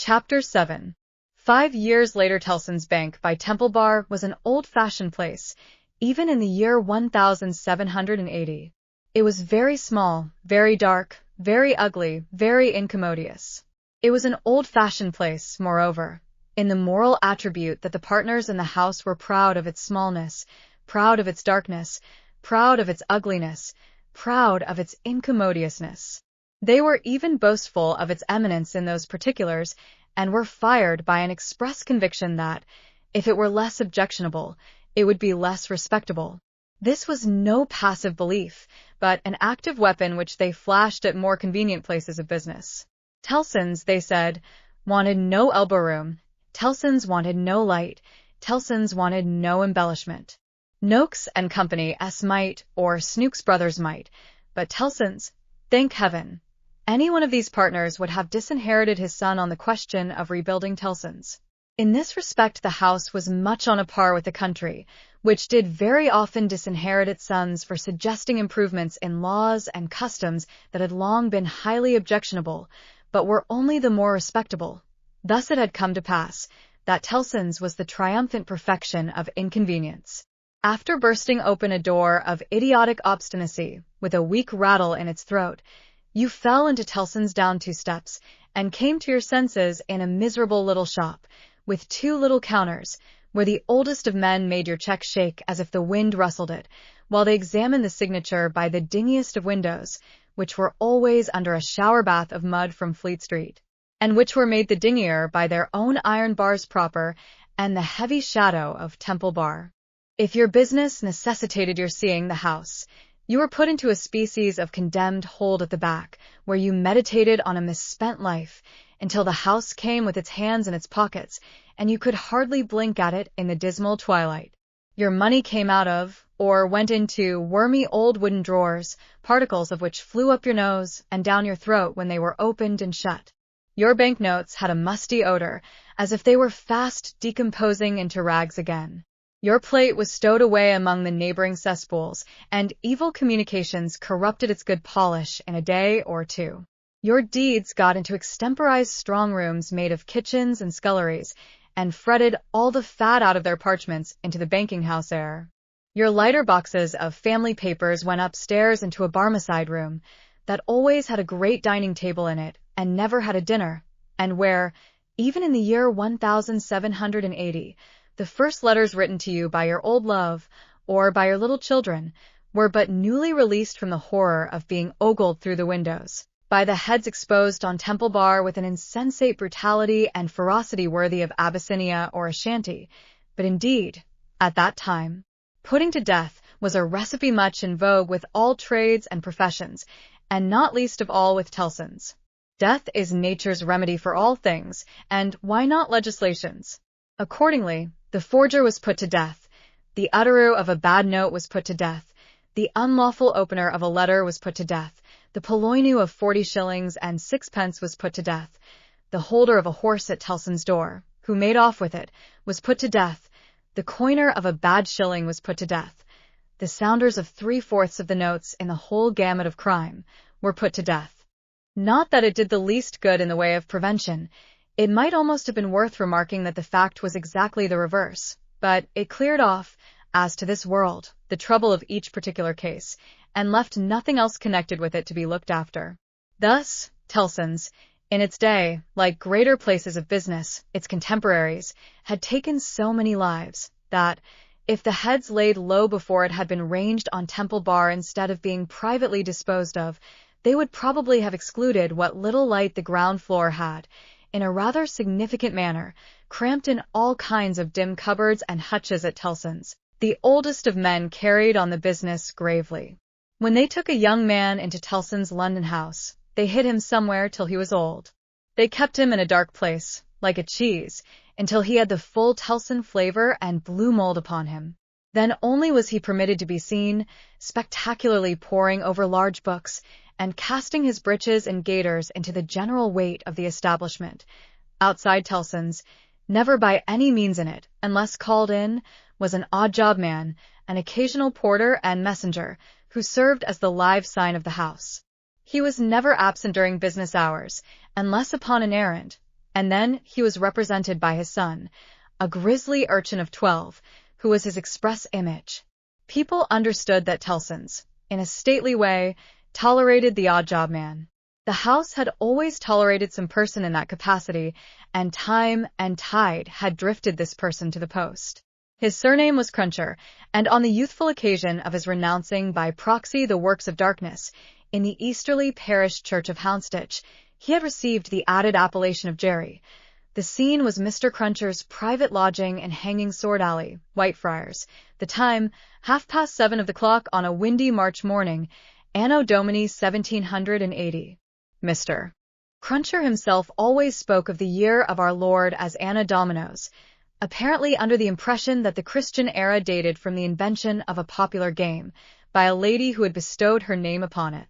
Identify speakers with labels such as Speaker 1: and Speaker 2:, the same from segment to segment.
Speaker 1: Chapter 7. 5 years later, Tellson's Bank by Temple Bar was an old-fashioned place, even in the year 1780. It was very small, very dark, very ugly, very incommodious. It was an old-fashioned place, moreover, in the moral attribute that the partners in the house were proud of its smallness, proud of its darkness, proud of its ugliness, proud of its incommodiousness. They were even boastful of its eminence in those particulars, and were fired by an express conviction that, if it were less objectionable, it would be less respectable. This was no passive belief, but an active weapon which they flashed at more convenient places of business. Tellson's, they said, wanted no elbow room. Tellson's wanted no light. Tellson's wanted no embellishment. Noakes and Company might, or Snooks Brothers might, but Tellson's, thank heaven. Any one of these partners would have disinherited his son on the question of rebuilding Tellson's. In this respect, the house was much on a par with the country, which did very often disinherit its sons for suggesting improvements in laws and customs that had long been highly objectionable, but were only the more respectable. Thus it had come to pass that Tellson's was the triumphant perfection of inconvenience. After bursting open a door of idiotic obstinacy, with a weak rattle in its throat, you fell into Tellson's down 2 steps, and came to your senses in a miserable little shop, with 2 little counters, where the oldest of men made your check shake as if the wind rustled it, while they examined the signature by the dingiest of windows, which were always under a shower bath of mud from Fleet Street, and which were made the dingier by their own iron bars proper and the heavy shadow of Temple Bar. If your business necessitated your seeing the house, you were put into a species of condemned hold at the back, where you meditated on a misspent life, until the house came with its hands in its pockets, and you could hardly blink at it in the dismal twilight. Your money came out of, or went into, wormy old wooden drawers, particles of which flew up your nose and down your throat when they were opened and shut. Your banknotes had a musty odor, as if they were fast decomposing into rags again. Your plate was stowed away among the neighboring cesspools, and evil communications corrupted its good polish in a day or 2. Your deeds got into extemporized strong rooms made of kitchens and sculleries, and fretted all the fat out of their parchments into the banking-house air. Your lighter boxes of family papers went upstairs into a Barmecide room, that always had a great dining table in it, and never had a dinner, and where, even in the year 1780, the first letters written to you by your old love, or by your little children, were but newly released from the horror of being ogled through the windows, by the heads exposed on Temple Bar with an insensate brutality and ferocity worthy of Abyssinia or Ashanti. But indeed, at that time, putting to death was a recipe much in vogue with all trades and professions, and not least of all with Tellson's. Death is nature's remedy for all things, and why not legislation's? Accordingly, the forger was put to death, the utterer of a bad note was put to death, the unlawful opener of a letter was put to death, the purloiner of 40 shillings and 6pence was put to death, the holder of a horse at Tellson's door, who made off with it, was put to death, the coiner of a bad shilling was put to death, the sounders of 3/4 of the notes in the whole gamut of crime were put to death. Not that it did the least good in the way of prevention. It might almost have been worth remarking that the fact was exactly the reverse, but it cleared off, as to this world, the trouble of each particular case, and left nothing else connected with it to be looked after. Thus, Tellson's, in its day, like greater places of business, its contemporaries, had taken so many lives, that, if the heads laid low before it had been ranged on Temple Bar instead of being privately disposed of, they would probably have excluded what little light the ground floor had, in a rather significant manner, cramped in all kinds of dim cupboards and hutches at Tellson's. The oldest of men carried on the business gravely. When they took a young man into Tellson's London house, they hid him somewhere till he was old. They kept him in a dark place, like a cheese, until he had the full Tellson flavor and blue mold upon him. Then only was he permitted to be seen, spectacularly poring over large books, and casting his breeches and gaiters into the general weight of the establishment. Outside Tellson's, never by any means in it, unless called in, was an odd-job man, an occasional porter and messenger, who served as the live sign of the house. He was never absent during business hours, unless upon an errand, And then he was represented by his son, a grisly urchin of 12, who was his express image. People understood that Tellson's, in a stately way, tolerated the odd-job man. The house had always tolerated some person in that capacity, and time and tide had drifted this person to the post. His surname was Cruncher, and on the youthful occasion of his renouncing by proxy the works of darkness in the easterly parish church of Houndsditch, he had received the added appellation of Jerry. The scene was Mr. Cruncher's private lodging in Hanging Sword Alley, Whitefriars. The time, 7:30 of the clock on a windy March morning, Anno Domini 1780. Mr. Cruncher himself always spoke of the year of our Lord as Anno Dominos, apparently under the impression that the Christian era dated from the invention of a popular game by a lady who had bestowed her name upon it.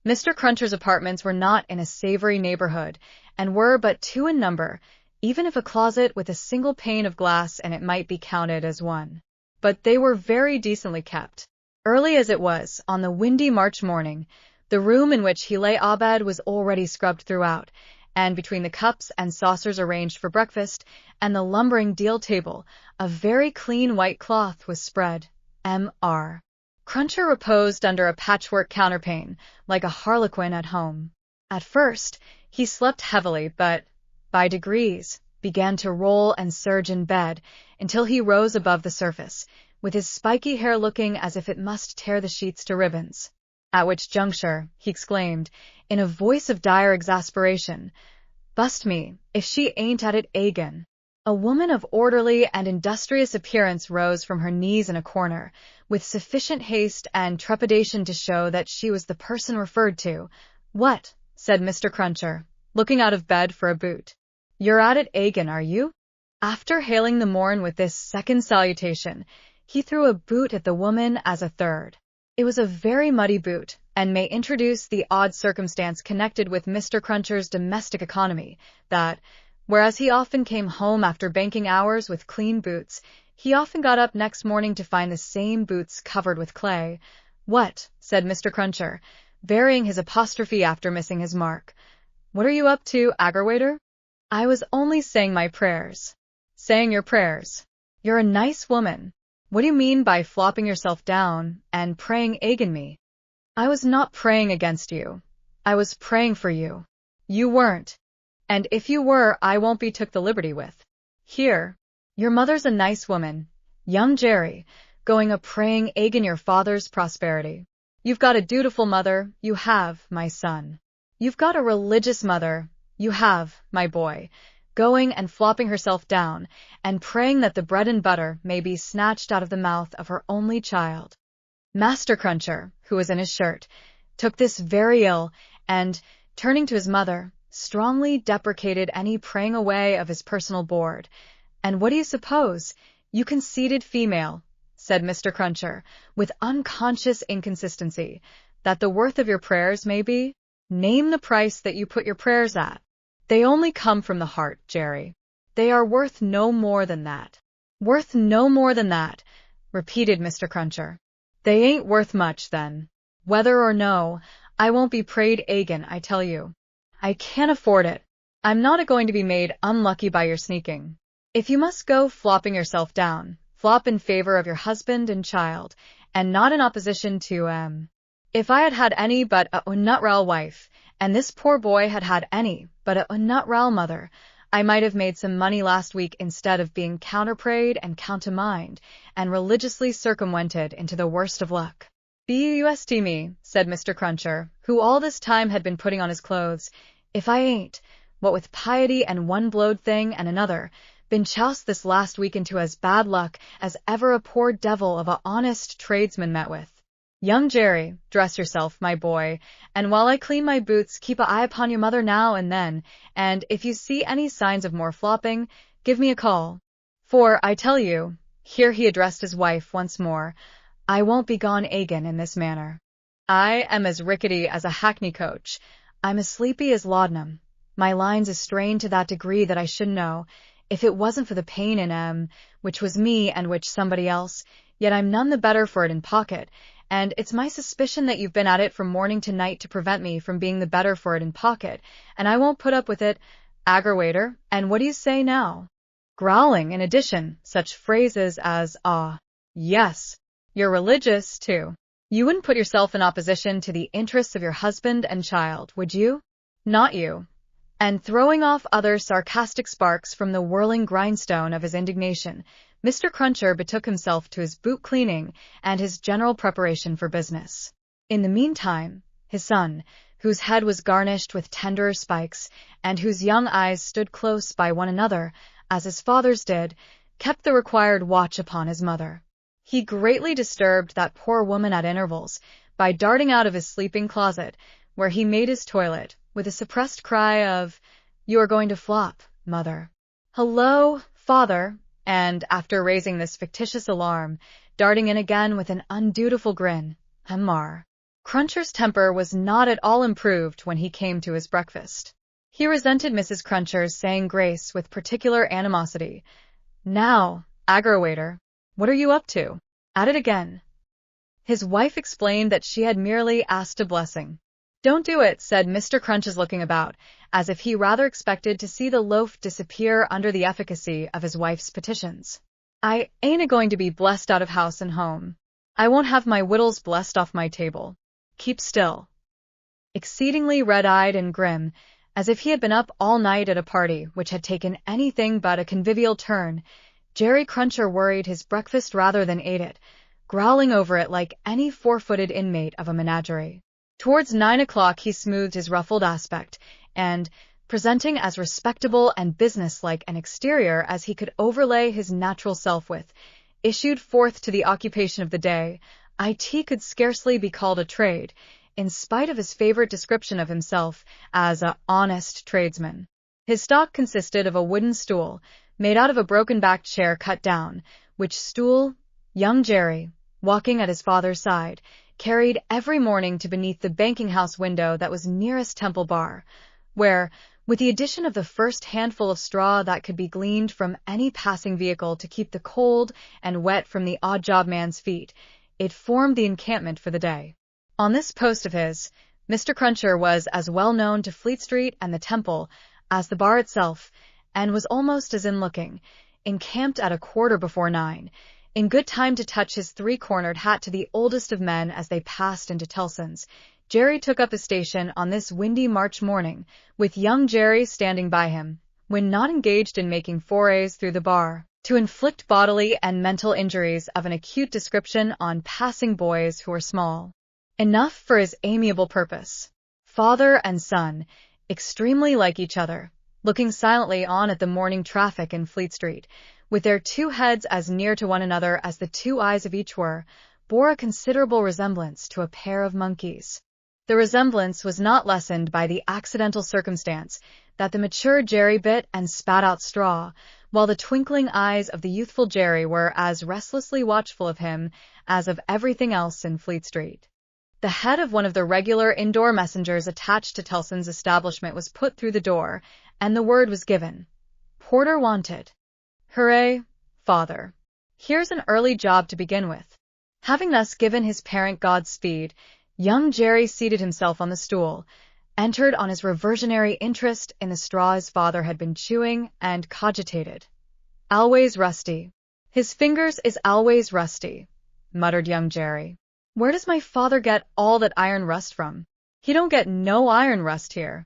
Speaker 1: Mr. Cruncher's apartments were not in a savory neighborhood, and were but 2 in number, even if a closet with a single pane of glass in it might be counted as one. But they were very decently kept. Early as it was, on the windy March morning, the room in which he lay abed was already scrubbed throughout, and between the cups and saucers arranged for breakfast and the lumbering deal table, a very clean white cloth was spread. Mr. Cruncher reposed under a patchwork counterpane, like a harlequin at home. At first, he slept heavily, but, by degrees, began to roll and surge in bed until he rose above the surface, with his spiky hair looking as if it must tear the sheets to ribbons. At which juncture, he exclaimed, in a voice of dire exasperation, "Bust me, if she ain't at it again." A woman of orderly and industrious appearance rose from her knees in a corner, with sufficient haste and trepidation to show that she was the person referred to. "What?" said Mr. Cruncher, looking out of bed for a boot. "You're at it again, are you?" After hailing the morn with this second salutation, he threw a boot at the woman as a third. It was a very muddy boot, and may introduce the odd circumstance connected with Mr. Cruncher's domestic economy, that, whereas he often came home after banking hours with clean boots, he often got up next morning to find the same boots covered with clay. "What?" said Mr. Cruncher, varying his apostrophe after missing his mark. "What are you up to, aggrawator?" "I was only saying my prayers." "Saying your prayers? You're a nice woman. What do you mean by flopping yourself down and praying agin me?" "I was not praying against you. I was praying for you." "You weren't. And if you were, I won't be took the liberty with. Here, your mother's a nice woman, young Jerry, going a praying agin your father's prosperity. You've got a dutiful mother, you have, my son. You've got a religious mother, you have, my boy, going and flopping herself down, and praying that the bread and butter may be snatched out of the mouth of her only child." Master Cruncher, who was in his shirt, took this very ill, and, turning to his mother, strongly deprecated any praying away of his personal board. "And what do you suppose, you conceited female," said Mr. Cruncher, with unconscious inconsistency, "that the worth of your prayers may be? Name the price that you put your prayers at. They only come from the heart, Jerry. They are worth no more than that." "Worth no more than that," repeated Mr. Cruncher. "They ain't worth much, then. Whether or no, I won't be prayed agin, I tell you. I can't afford it. I'm not a-going to be made unlucky by your sneaking. If you must go flopping yourself down, flop in favor of your husband and child, and not in opposition to, If I had had any but a nutral wife, and this poor boy had had any but a nutral mother, I might have made some money last week instead of being counterprayed and countermined, and religiously circumvented into the worst of luck." "Bust me," said Mr. Cruncher, who all this time had been putting on his clothes, "if I ain't, what with piety and one blowed thing and another, been choused this last week into as bad luck as ever a poor devil of a honest tradesman met with. Young Jerry, dress yourself, my boy, and while I clean my boots, keep an eye upon your mother now and then, and if you see any signs of more flopping, give me a call. For, I tell you," here he addressed his wife once more, "I won't be gone agin in this manner. I am as rickety as a hackney coach. I'm as sleepy as laudanum. My lines is strained to that degree that I should know, if it wasn't for the pain in which was me and which somebody else, yet I'm none the better for it in pocket, and it's my suspicion that you've been at it from morning to night to prevent me from being the better for it in pocket, and I won't put up with it, aggravator, and what do you say now? Growling, in addition, such phrases as, ah, yes, you're religious, too. You wouldn't put yourself in opposition to the interests of your husband and child, would you? Not you. And throwing off other sarcastic sparks from the whirling grindstone of his indignation, Mr. Cruncher betook himself to his boot cleaning and his general preparation for business. In the meantime, his son, whose head was garnished with tenderer spikes, and whose young eyes stood close by one another, as his father's did, kept the required watch upon his mother. He greatly disturbed that poor woman at intervals, by darting out of his sleeping closet, where he made his toilet, with a suppressed cry of, "You are going to flop, mother." "Hello, father," and, after raising this fictitious alarm, darting in again with an undutiful grin, "Mr. Cruncher's temper was not at all improved when he came to his breakfast. He resented Mrs. Cruncher's saying grace with particular animosity. "Now, aggravator, what are you up to? At it again." His wife explained that she had merely asked a blessing. "Don't do it," said Mr. Crunches, looking about, as if he rather expected to see the loaf disappear under the efficacy of his wife's petitions. "I ain't a-going to be blessed out of house and home. I won't have my wittles blessed off my table. Keep still." Exceedingly red-eyed and grim, as if he had been up all night at a party which had taken anything but a convivial turn, Jerry Cruncher worried his breakfast rather than ate it, growling over it like any four-footed inmate of a menagerie. Towards 9 o'clock he smoothed his ruffled aspect, and, presenting as respectable and business-like an exterior as he could overlay his natural self with, issued forth to the occupation of the day. It could scarcely be called a trade, in spite of his favorite description of himself as an honest tradesman. His stock consisted of a wooden stool, made out of a broken-backed chair cut down, which stool young Jerry, walking at his father's side, carried every morning to beneath the banking-house window that was nearest Temple Bar, where, with the addition of the first handful of straw that could be gleaned from any passing vehicle to keep the cold and wet from the odd-job man's feet, it formed the encampment for the day. On this post of his, Mr. Cruncher was as well known to Fleet Street and the Temple as the bar itself, and was almost as in-looking, encamped at 9:15, in good time to touch his three-cornered hat to the oldest of men as they passed into Tellson's. Jerry took up his station on this windy March morning, with young Jerry standing by him, when not engaged in making forays through the bar, to inflict bodily and mental injuries of an acute description on passing boys who were small enough for his amiable purpose. Father and son, extremely like each other, looking silently on at the morning traffic in Fleet Street, with their two heads as near to one another as the two eyes of each were, bore a considerable resemblance to a pair of monkeys. The resemblance was not lessened by the accidental circumstance that the mature Jerry bit and spat out straw, while the twinkling eyes of the youthful Jerry were as restlessly watchful of him as of everything else in Fleet Street. The head of one of the regular indoor messengers attached to Tellson's establishment was put through the door, and the word was given. "Porter wanted." "Hooray, father. Here's an early job to begin with." Having thus given his parent Godspeed, young Jerry seated himself on the stool, entered on his reversionary interest in the straw his father had been chewing, and cogitated. "Always rusty. His fingers is always rusty," muttered young Jerry. "Where does my father get all that iron rust from? He don't get no iron rust here."